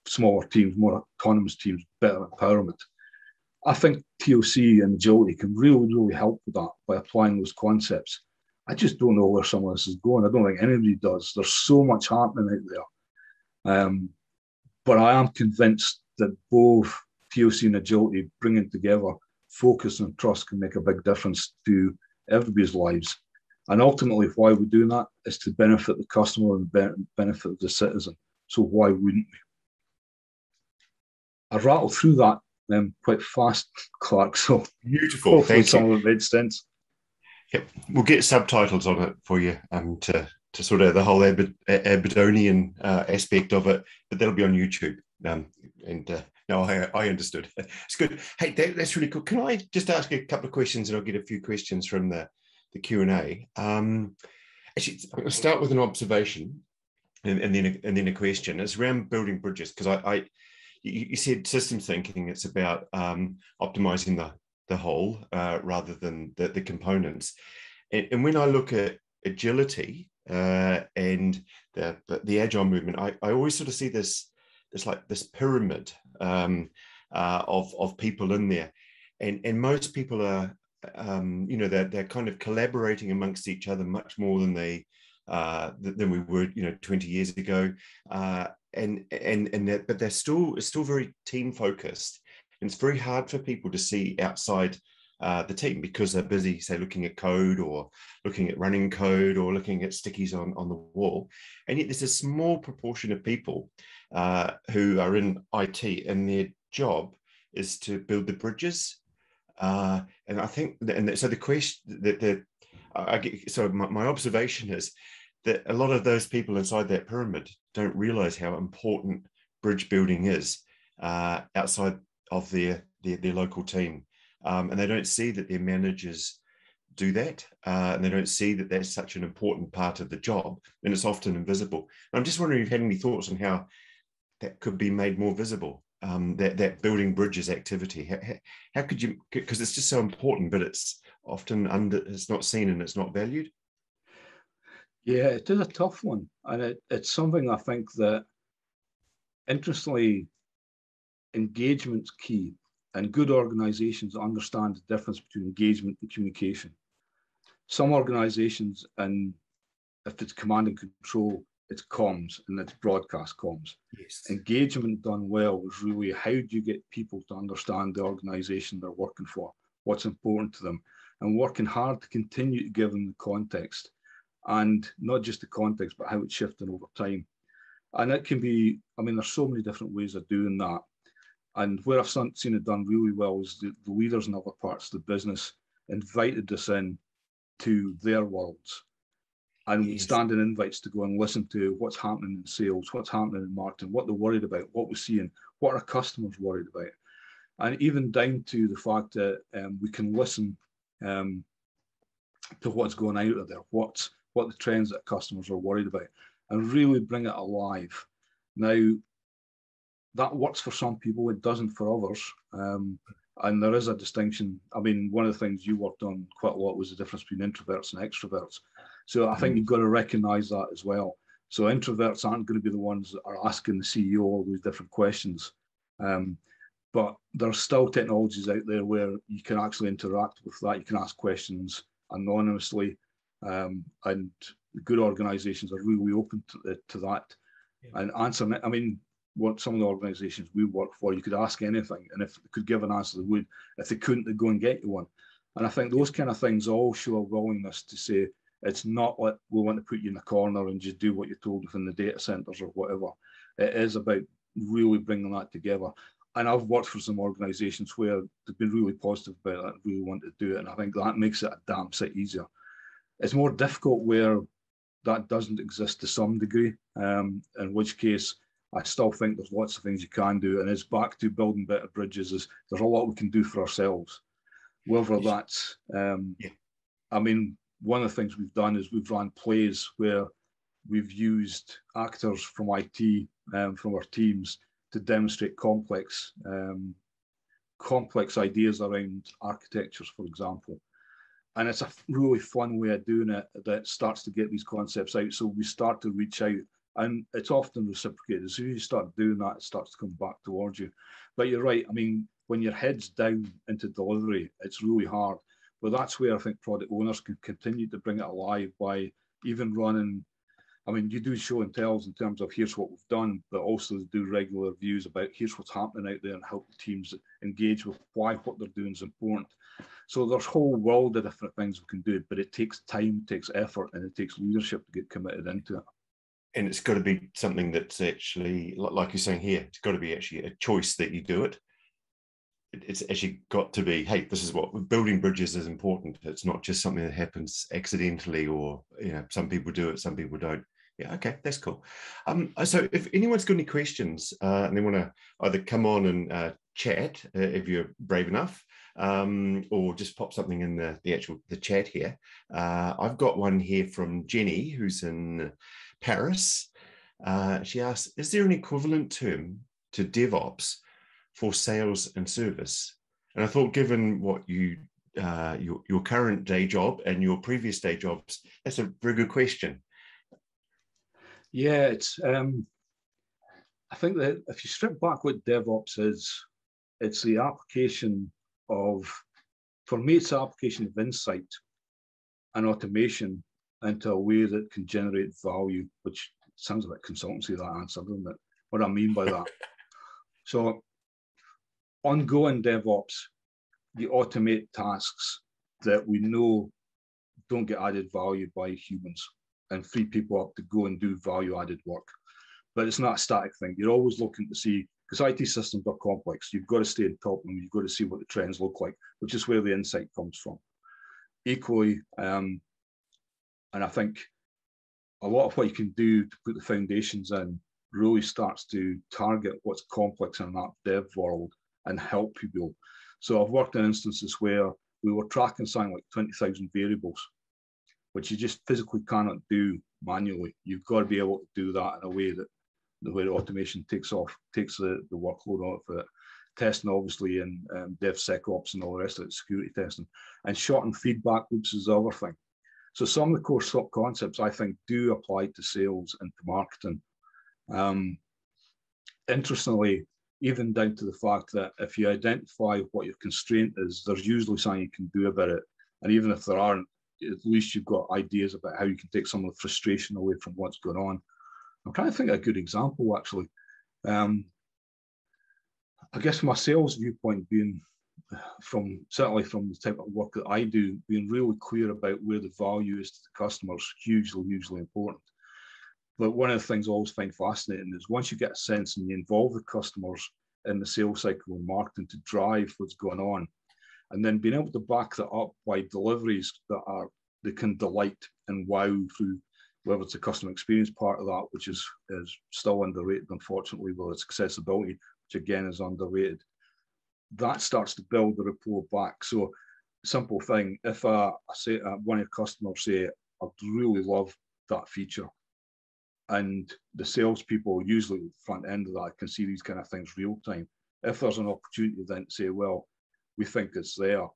smaller teams, more autonomous teams, better empowerment. I think ToC and agility can really, really help with that by applying those concepts. I just don't know where some of this is going. I don't think anybody does. There's so much happening out there. But I am convinced that both ToC and agility bringing together focus and trust can make a big difference to everybody's lives. And ultimately, why we're doing that is to benefit the customer and benefit the citizen. So why wouldn't we? I rattled through that quite fast, Clarke. So beautiful. Hopefully Thank some you. of it made sense. Yep. We'll get subtitles on it for you to sort of the whole Aberdonian aspect of it, but that'll be on YouTube. No, I understood. It's good. Hey, that's really cool. Can I just ask you a couple of questions, and I'll get a few questions from the Q&A. Actually, I'll start with an observation, and then a question. It's around building bridges, because you said systems thinking. It's about optimizing the whole rather than the components. And when I look at agility and the agile movement, I always sort of see this pyramid of people in there, and most people are they're kind of collaborating amongst each other much more than than we were 20 years ago, but they're still very team focused, and it's very hard for people to see outside the team because they're busy, say, looking at code or looking at running code or looking at stickies on the wall. And yet there's a small proportion of people who are in IT, and their job is to build the bridges. And I think, so the question my observation is that a lot of those people inside that pyramid don't realize how important bridge building is outside of their local team. And they don't see that their managers do that. And they don't see that that's such an important part of the job, and it's often invisible. And I'm just wondering if you had any thoughts on how that could be made more visible, that building bridges activity. How could you, because it's just so important, but it's often it's not seen and it's not valued. Yeah, it is a tough one. And it's something I think that, interestingly, engagement's key, and good organizations understand the difference between engagement and communication. Some organizations, and if it's command and control, it's comms and it's broadcast comms. Yes. Engagement done well is really, how do you get people to understand the organization they're working for, what's important to them, and working hard to continue to give them the context, and not just the context, but how it's shifting over time. And it can be, there's so many different ways of doing that. And where I've seen it done really well is the leaders in other parts of the business invited us in to their worlds, and yes, standing invites to go and listen to what's happening in sales, what's happening in marketing, what they're worried about, what we're seeing, what our customers worried about, and even down to the fact that we can listen to what's going out of there, what the trends that customers are worried about, and really bring it alive. Now, that works for some people, it doesn't for others. And there is a distinction. One of the things you worked on quite a lot was the difference between introverts and extroverts. So I think you've got to recognize that as well. So introverts aren't going to be the ones that are asking the CEO all those different questions. But there's still technologies out there where you can actually interact with that. You can ask questions anonymously, and good organizations are really open to that. Yeah. And answering it. I mean, what some of the organizations we work for, you could ask anything, and if they could give an answer, they would. If they couldn't, they'd go and get you one. And I think those kind of things all show a willingness to say, it's not like we want to put you in a corner and just do what you're told within the data centers or whatever. It is about really bringing that together. And I've worked for some organizations where they've been really positive about it and really want to do it. And I think that makes it a damn sight easier. It's more difficult where that doesn't exist to some degree, in which case I still think there's lots of things you can do. And it's back to building better bridges. There's a lot we can do for ourselves. Whether that's, I mean, one of the things we've done is we've run plays where we've used actors from IT, from our teams, to demonstrate complex ideas around architectures, for example. And it's a really fun way of doing it that starts to get these concepts out. So we start to reach out, and it's often reciprocated. As soon as you start doing that, it starts to come back towards you. But you're right. I mean, when your head's down into delivery, it's really hard. But that's where I think product owners can continue to bring it alive by even running. I mean, you do show and tells in terms of here's what we've done, but also do regular views about here's what's happening out there and help the teams engage with why what they're doing is important. So there's a whole world of different things we can do, but it takes time, takes effort, and it takes leadership to get committed into it. And it's got to be something that's actually, like you're saying here, it's got to be actually a choice that you do it. It's actually got to be, hey, this is what building bridges is important. It's not just something that happens accidentally, or some people do it, some people don't. Yeah, okay, that's cool. So if anyone's got any questions and they want to either come on and chat if you're brave enough, or just pop something in the chat here. I've got one here from Jenny, who's in Paris. She asks, is there an equivalent term to DevOps for sales and service? And I thought, given what your current day job and your previous day jobs, that's a very good question. Yeah, it's. I think that if you strip back what DevOps is, it's the application of, for me, it's the application of insight and automation into a way that can generate value, which sounds a bit consultancy, that answer, doesn't it? What I mean by that. So ongoing DevOps, you automate tasks that we know don't get added value by humans and free people up to go and do value-added work. But it's not a static thing. You're always looking to see, because IT systems are complex, you've got to stay on top of them, you've got to see what the trends look like, which is where the insight comes from. Equally, and I think a lot of what you can do to put the foundations in really starts to target what's complex in that dev world and help people. So I've worked in instances where we were tracking something like 20,000 variables, which you just physically cannot do manually. You've got to be able to do that in a way that the way the automation takes the workload off it. Testing, obviously, and DevSecOps and all the rest of it, security testing. And shortened feedback loops is the other thing. So some of the core concepts, I think, do apply to sales and to marketing. Interestingly, even down to the fact that if you identify what your constraint is, there's usually something you can do about it. And even if there aren't, at least you've got ideas about how you can take some of the frustration away from what's going on. I'm trying to think of a good example, actually. I guess from a sales viewpoint, being certainly from the type of work that I do, being really clear about where the value is to the customers, hugely important. But one of the things I always find fascinating is once you get a sense and you involve the customers in the sales cycle and marketing to drive what's going on, and then being able to back that up by deliveries that can delight and wow through, whether it's the customer experience part of that, which is still underrated, unfortunately, whether it's accessibility, which again is underrated. That starts to build the rapport back. So, simple thing, if one of your customers say, I'd really love that feature, and the salespeople, usually at the front end of that, can see these kind of things real time. If there's an opportunity then to say, well, we think it's there,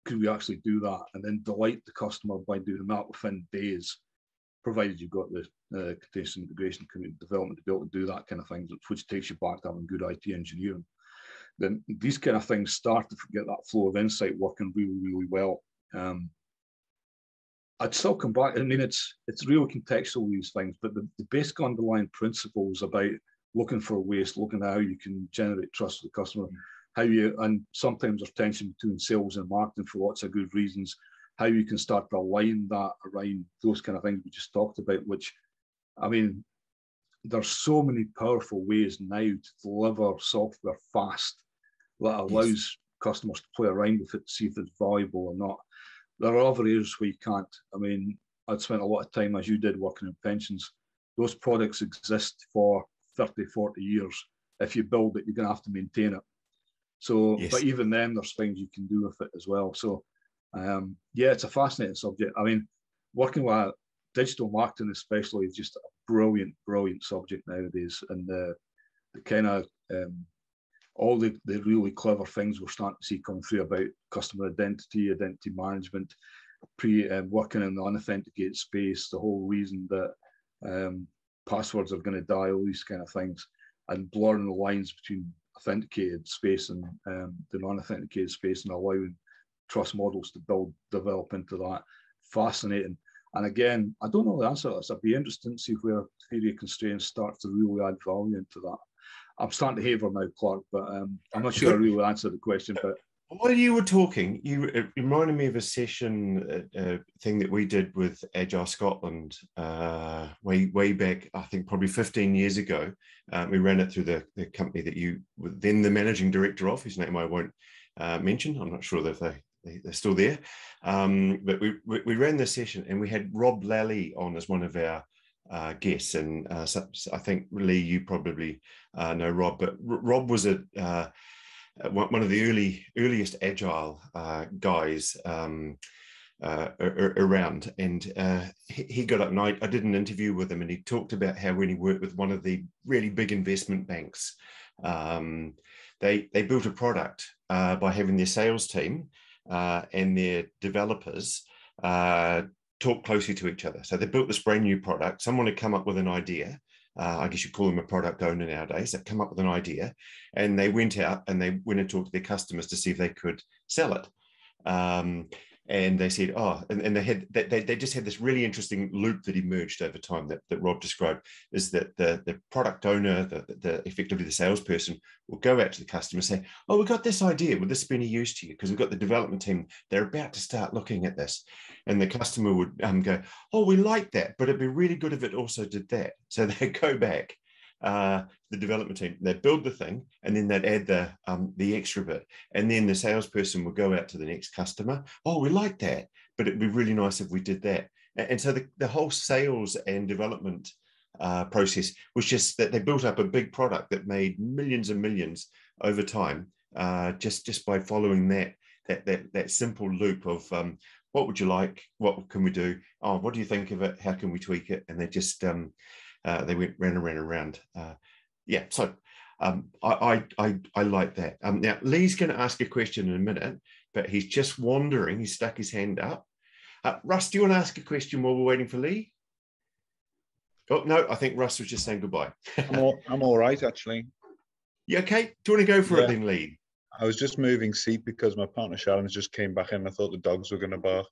could we actually do that? And then delight the customer by doing that within days, provided you've got the continuous integration community development to be able to do that kind of thing, which takes you back to having good IT engineering. Then these kind of things start to get that flow of insight working really, really well. I'd still come back. I mean, it's really contextual, these things, but the basic underlying principles about looking for waste, looking at how you can generate trust with the customer, and sometimes there's tension between sales and marketing for lots of good reasons, how you can start to align that around those kind of things we just talked about, which, I mean, there's so many powerful ways now to deliver software fast that allows customers to play around with it to see if it's valuable or not. There are other areas where you can't. I mean, I'd spent a lot of time, as you did, working in pensions. Those products exist for 30, 40 years. If you build it, you're going to have to maintain it. So, but even then, there's things you can do with it as well. So, yeah, it's a fascinating subject. I mean, working with digital marketing especially is just a brilliant, brilliant subject nowadays. And the kind of all the really clever things we're starting to see come through about customer identity management, working in the unauthenticated space, the whole reason that passwords are going to die, all these kind of things, and blurring the lines between authenticated space and the non-authenticated space, and allowing trust models to develop into that. Fascinating. And again, I don't know the answer to this. I'd be interested to see where theory of constraints starts to really add value into that. I'm starting to haver now, Clarke, but I'm not sure I really answered the question. But while you were talking, it reminded me of a session thing that we did with Agile Scotland way back, I think probably 15 years ago. We ran it through the company that you were then the managing director of, whose name I won't mention. I'm not sure that they're still there. But we ran this session, and we had Rob Lally on as one of our guests. And I think, Lee, you probably know Rob, but Rob was one of the earliest Agile guys around. And he got up, and I did an interview with him, and he talked about how when he worked with one of the really big investment banks, they built a product by having their sales team and their developers talk closely to each other. So they built this brand new product. Someone had come up with an idea. I guess you call them a product owner nowadays. They've come up with an idea, and they went out and they went and talked to their customers to see if they could sell it. And they said, and they just had this really interesting loop that emerged over time that Rob described, is that the product owner, the effectively the salesperson, will go out to the customer and say, oh, we've got this idea, would this be any use to you? Because we've got the development team, they're about to start looking at this. And the customer would go, oh, we like that, but it'd be really good if it also did that. So they go back, the development team, they'd build the thing, and then they'd add the extra bit, and then the salesperson would go out to the next customer. Oh, we like that, but it'd be really nice if we did that. And so the whole sales and development process was just that they built up a big product that made millions and millions over time, just by following that simple loop of what would you like, what can we do, oh, what do you think of it, how can we tweak it? And they just they ran around. So I like that. Now, Lee's going to ask a question in a minute, but he's just wandering. He's stuck his hand up. Russ, do you want to ask a question while we're waiting for Lee? Oh, no, I think Russ was just saying goodbye. I'm all right, actually. You okay? Do you want to go for it then, Lee? I was just moving seat because my partner Sharon just came back in. I thought the dogs were going to bark.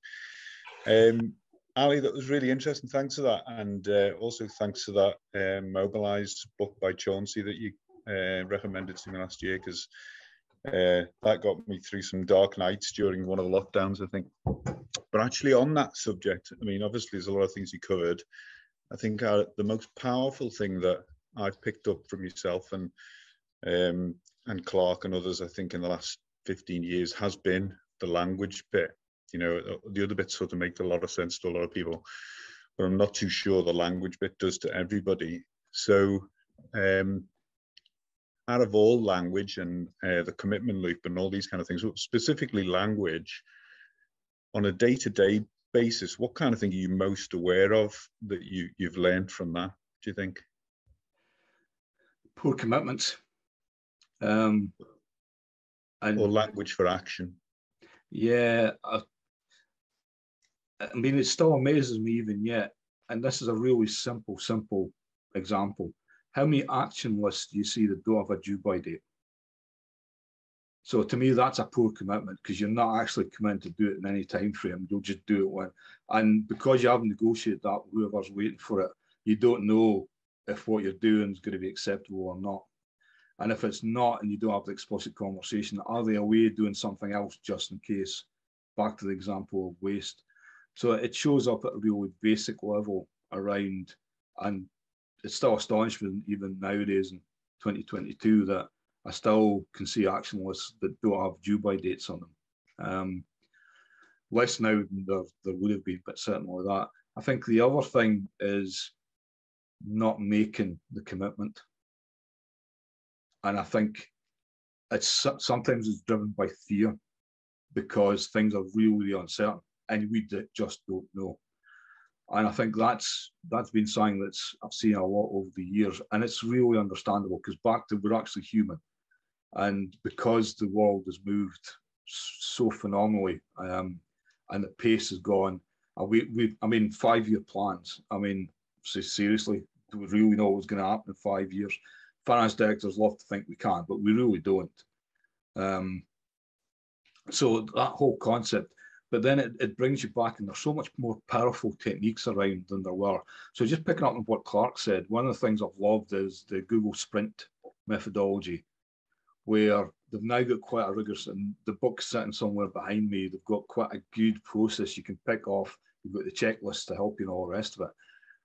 Ali, that was really interesting. Thanks for that. And also thanks for that Mobilise book by Chauncey that you recommended to me last year, because that got me through some dark nights during one of the lockdowns, I think. But actually on that subject, I mean, obviously there's a lot of things you covered. I think the most powerful thing that I've picked up from yourself and Clarke and others, I think, in the last 15 years has been the language bit. You know, the other bits sort of make a lot of sense to a lot of people, but I'm not too sure the language bit does to everybody. So out of all language and the commitment loop and all these kind of things, specifically language, on a day-to-day basis, what kind of thing are you most aware of that you've learned from that, do you think? Poor commitments. Or language for action. Yeah, I mean, it still amazes me even yet. And this is a really simple example. How many action lists do you see that don't have a due by date? So to me, that's a poor commitment because you're not actually committed to do it in any time frame. You'll just do it when, and because you haven't negotiated that, whoever's waiting for it, you don't know if what you're doing is going to be acceptable or not. And if it's not, and you don't have the explicit conversation, are they away doing something else just in case? Back to the example of waste. So it shows up at a really basic level around, and it's still astonishing even nowadays in 2022 that I still can see action lists that don't have due by dates on them. Less now than there would have been, but certainly that. I think the other thing is not making the commitment. And I think sometimes it's driven by fear because things are really uncertain and we just don't know. And I think that's been something I've seen a lot over the years, and it's really understandable because we're actually human, and because the world has moved so phenomenally, and the pace has gone. I mean, 5-year plans. I mean, seriously, do we really know what's going to happen in 5 years? Finance directors love to think we can, but we really don't. So that whole concept. But then it brings you back, and there's so much more powerful techniques around than there were. So just picking up on what Clarke said, one of the things I've loved is the Google Sprint methodology, where they've now got quite a rigorous, and the book's sitting somewhere behind me, they've got quite a good process you can pick off. You've got the checklist to help you and all the rest of it.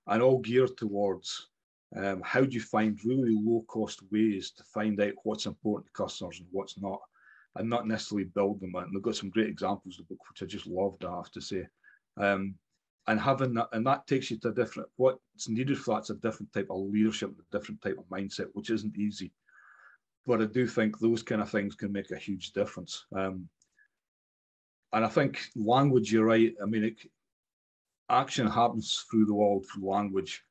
And all geared towards how do you find really low-cost ways to find out what's important to customers and what's not, and not necessarily build them. And they've got some great examples of the book, which I just loved, I have to say. And having that, and that takes you to what's needed for that's a different type of leadership, a different type of mindset, which isn't easy. But I do think those kind of things can make a huge difference. And I think language, you're right. I mean, action happens through the world, through language.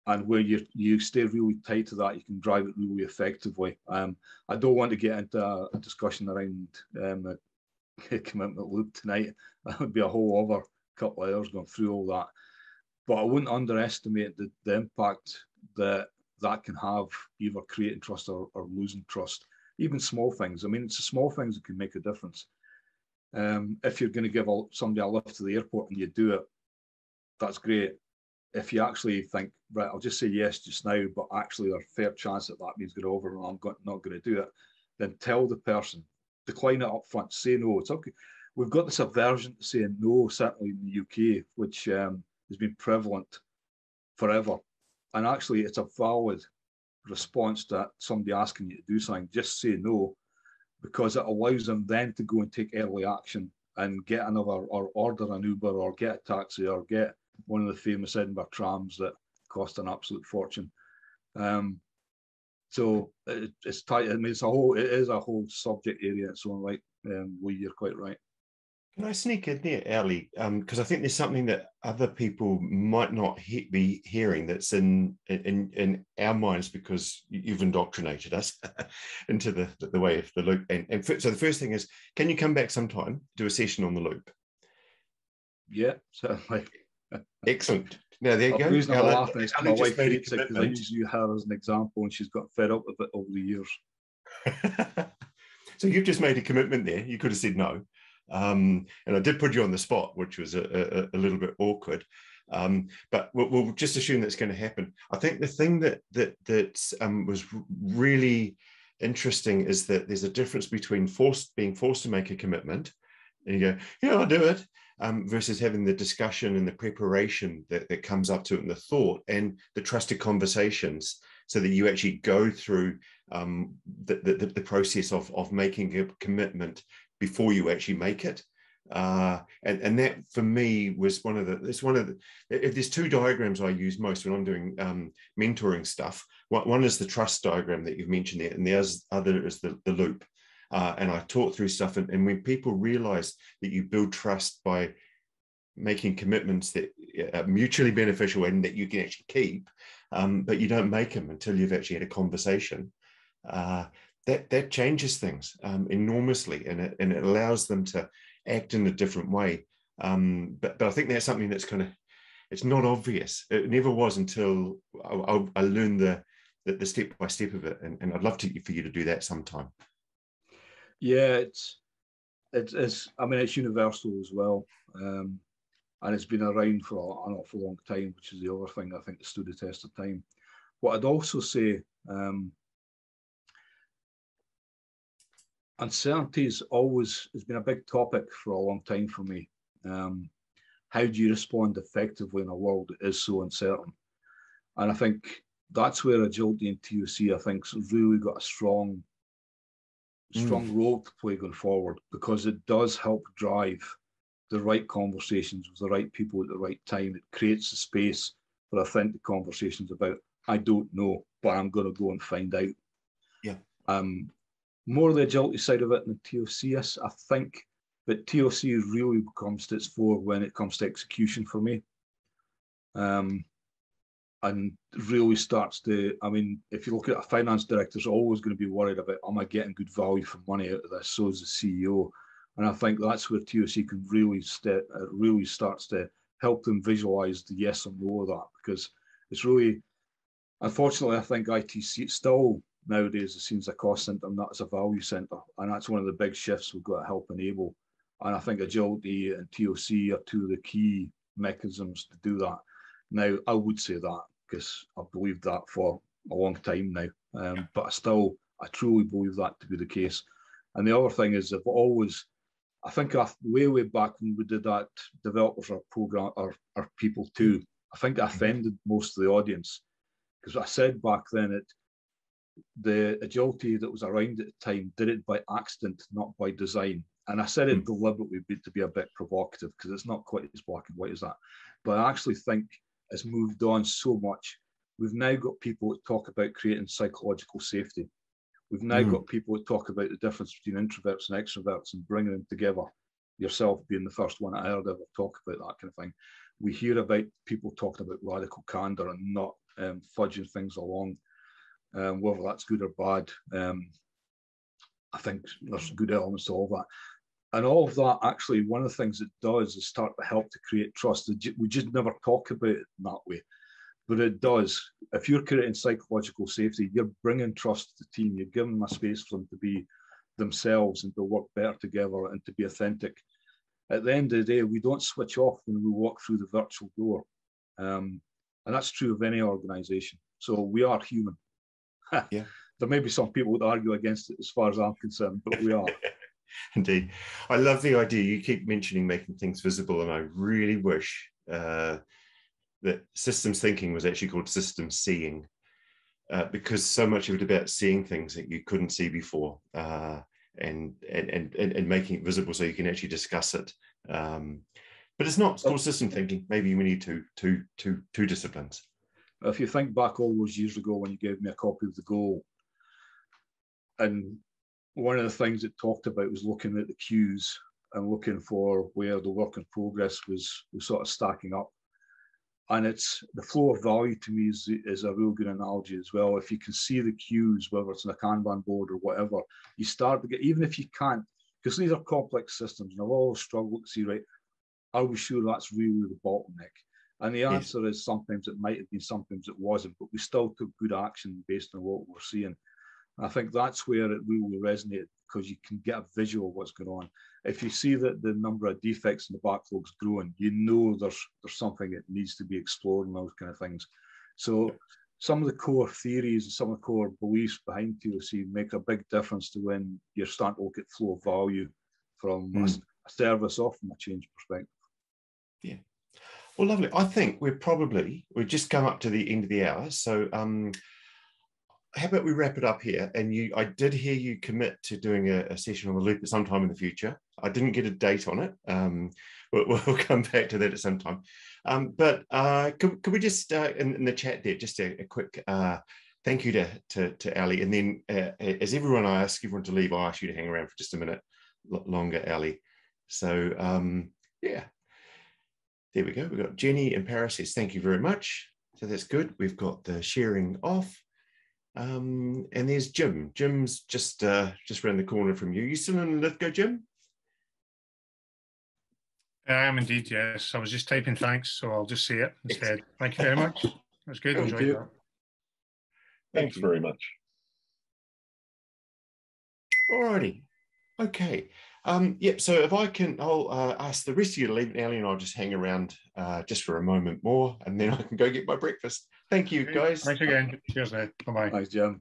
And where you stay really tight to that, you can drive it really effectively. I don't want to get into a discussion around a commitment loop tonight. That would be a whole other couple of hours going through all that. But I wouldn't underestimate the impact that can have, either creating trust or losing trust. Even small things. I mean, it's the small things that can make a difference. If you're going to give somebody a lift to the airport and you do it, that's great. If you actually think, right, I'll just say yes just now, but actually there's a fair chance that means get over and I'm not going to do it, then tell the person, decline it up front, say no. It's okay. We've got this aversion to saying no, certainly in the UK, which has been prevalent forever. And actually, it's a valid response to somebody asking you to do something. Just say no, because it allows them then to go and take early action and get another, or order an Uber, or get a taxi, or get one of the famous Edinburgh trams that cost an absolute fortune. So it's tight. I mean, it is a whole subject area in its own right. Lee, you're quite right. Can I sneak in there, Ali? Because I think there's something that other people might not be hearing that's in our minds, because you've indoctrinated us into the way of the loop. And so the first thing is, can you come back sometime, do a session on the loop? Yeah, certainly. Excellent. Now there you go. The reason I'm laughing is my wife hates it because I use her as an example, and she's got fed up with it over the years. So you've just made a commitment there. You could have said no. And I did put you on the spot, which was a little bit awkward. But we'll just assume that's going to happen. I think the thing that was really interesting is that there's a difference between being forced to make a commitment, and you go, yeah, I'll do it, versus having the discussion and the preparation that comes up to it, and the thought and the trusted conversations, so that you actually go through the process of making a commitment before you actually make it. And that for me was there's two diagrams I use most when I'm doing mentoring stuff. One is the trust diagram that you've mentioned there, and the other is the loop. And I talk through stuff, and when people realize that you build trust by making commitments that are mutually beneficial and that you can actually keep, but you don't make them until you've actually had a conversation, that changes things enormously, and it allows them to act in a different way. But I think that's something that's it's not obvious. It never was until I learned the step by step of it, and I'd love for you to do that sometime. Yeah, I mean, it's universal as well, and it's been around for an awful long time, which is the other thing I think that stood the test of time. What I'd also say, uncertainty has been a big topic for a long time for me. How do you respond effectively in a world that is so uncertain? And I think that's where agility and ToC, I think, has really got a strong role to play going forward, because it does help drive the right conversations with the right people at the right time. It creates a space for authentic conversations about, I don't know, but I'm going to go and find out. Yeah. More the agility side of it than ToC, I think, but ToC really comes to its fore when it comes to execution for me. And really starts to, I mean, if you look at a finance director, is always going to be worried about, am I getting good value for money out of this? So is the CEO. And I think that's where ToC can really starts to help them visualize the yes or no of that, because it's really, unfortunately, I think IT still nowadays is seen as a cost center, not as a value center. And that's one of the big shifts we've got to help enable. And I think agility and ToC are two of the key mechanisms to do that. Now, I would say that because I've believed that for a long time now, but I truly believe that to be the case. And the other thing is, I think way back when we did that, developers are people too. I think I offended most of the audience, because I said back then the agility that was around at the time did it by accident, not by design. And I said it deliberately to be a bit provocative, because it's not quite as black and white as that. But I actually think it's moved on so much. We've now got people that talk about creating psychological safety. We've now got people that talk about the difference between introverts and extroverts and bringing them together. Yourself being the first one I heard ever talk about that kind of thing. We hear about people talking about radical candor and not fudging things along, whether that's good or bad. I think there's good elements to all that. And all of that, actually, one of the things it does is start to help to create trust. We just never talk about it in that way, but it does. If you're creating psychological safety, you're bringing trust to the team. You're giving them a space for them to be themselves and to work better together and to be authentic. At the end of the day, we don't switch off when we walk through the virtual door. And that's true of any organization. So we are human. Yeah. There may be some people that argue against it as far as I'm concerned, but we are. Indeed. I love the idea. You keep mentioning making things visible, and I really wish that systems thinking was actually called systems seeing, because so much of it about seeing things that you couldn't see before, and making it visible so you can actually discuss it. But it's not. It's called system thinking. Maybe we need two disciplines. If you think back all those years ago when you gave me a copy of the goal, and one of the things it talked about was looking at the queues and looking for where the work in progress was sort of stacking up. And it's the flow of value to me is a real good analogy as well. If you can see the queues, whether it's on a Kanban board or whatever, you start to get, even if you can't, because these are complex systems, and I've always struggled to see, right, are we sure that's really the bottleneck? And the answer is sometimes it might have been, sometimes it wasn't, but we still took good action based on what we're seeing. I think that's where it really resonated, because you can get a visual of what's going on. If you see that the number of defects in the backlog's growing, you know there's something that needs to be explored and those kind of things. So some of the core theories and some of the core beliefs behind ToC make a big difference to when you're starting to look at flow of value from a service or from a change perspective. Yeah. Well, lovely. I think we've just come up to the end of the hour. So how about we wrap it up here? And I did hear you commit to doing a session on the loop at some time in the future. I didn't get a date on it. We'll come back to that at some time. But could we just, in the chat there, just a quick thank you to Ali. And then as I ask everyone to leave, I'll ask you to hang around for just a minute longer, Ali. So yeah, there we go. We've got Jenny in Paris says, thank you very much. So that's good. We've got the sharing off. And there's Jim. Jim's just around the corner from you. You still in Lithgow, Jim? I am indeed, yes. I was just typing thanks, so I'll just say it instead. Thank you very much. That's good. Thank Enjoyed you. that. Thanks very much. Alrighty. Okay. Yep. So if I can, I'll ask the rest of you to leave, Ellie, and I'll just hang around just for a moment more, and then I can go get my breakfast. Thank you, guys. Thanks again. Cheers now. Bye-bye. Thanks, Jim.